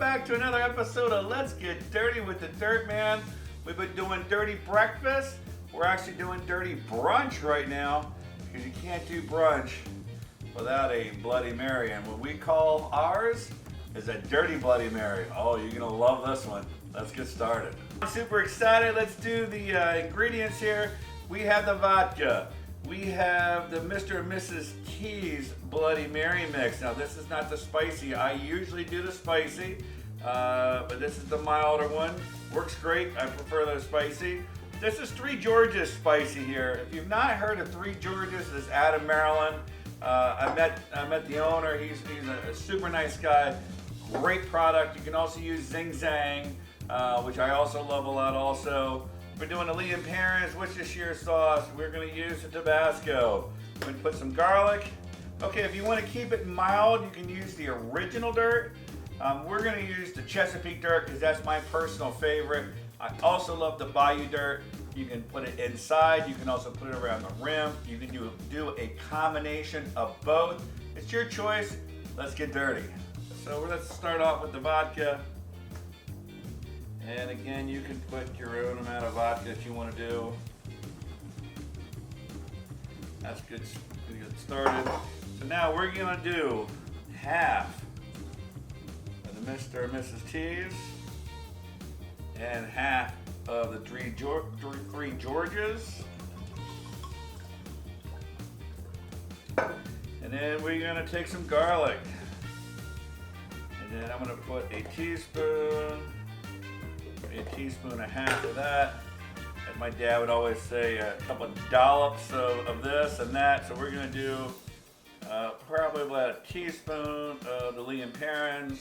back to another episode of Let's Get Dirty with the Dirt Man. We've been doing dirty breakfast. We're actually doing dirty brunch right now because you can't do brunch without a Bloody Mary. And what we call ours is a dirty Bloody Mary. Oh, you're gonna love this one. Let's get started. I'm super excited. Let's do the ingredients here. We have the vodka. We have the Mr. and Mrs. T's Bloody Mary mix. Now this is not the spicy. I usually do the spicy, but this is the milder one. Works great. I prefer the spicy. This is Three Georges spicy here. If you've not heard of Three Georges, it's out of Maryland. I met the owner. He's a super nice guy. Great product. You can also use Zing, which I also love a lot also. We're doing the Lee & Perrins Worcestershire sauce. We're going to use the Tabasco. We're going to put some garlic. Okay, if you want to keep it mild, you can use the original dirt. We're going to use the Chesapeake dirt because that's my personal favorite. I also love the Bayou DIRT. You can put it inside. You can also put it around the rim. You can do a combination of both. It's your choice. Let's get dirty. So let's start off with the vodka. And again, you can put your own amount of vodka if you want to do. That's good to get started. So now we're going to do half of the Mr. and Mrs. T's and half of the Three Georges. And then we're going to take some garlic. And then I'm going to put a teaspoon and a half of that. And my dad would always say a couple of dollops of this and that. So we're going to do probably about a teaspoon of the Lee & Perrins.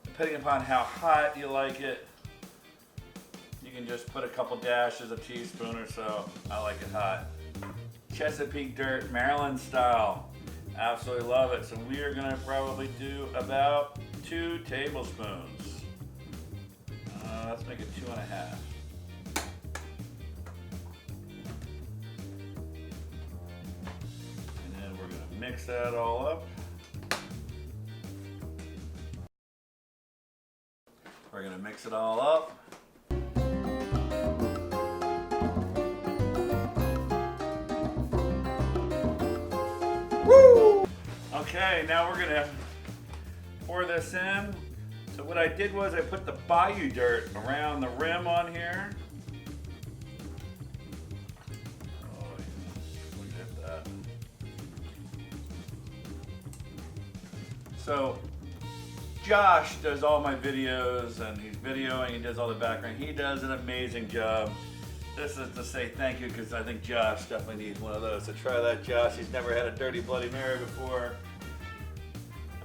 Depending upon how hot you like it, you can just put a couple dashes, a teaspoon or so. I like it hot. Chesapeake dirt, Maryland style. Absolutely love it. So we are going to probably do about 2 tablespoons. Let's make it 2.5. And then we're going to mix that all up. We're going to mix it all up. Woo! Okay, now we're going to pour this in. So what I did was I put the Bayou DIRT around the rim on here. Oh, yeah. Look at that. So Josh does all my videos and he's videoing, he does all the background. He does an amazing job. This is to say thank you because I think Josh definitely needs one of those. So try that, Josh. He's never had a dirty Bloody Mary before.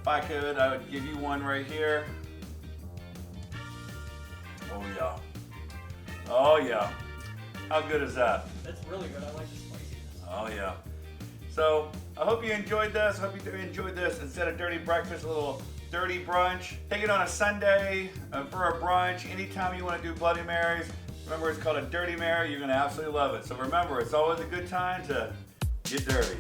If I could, I would give you one right here. Oh yeah. Oh yeah. How good is that? That's really good. I like the spiciness. Oh yeah. So I hope you enjoyed this. I hope you enjoyed this. Instead of dirty breakfast, a little dirty brunch. Take it on a Sunday for a brunch. Anytime you want to do Bloody Marys. Remember, it's called a Dirty Mary. You're going to absolutely love it. So remember, it's always a good time to get dirty.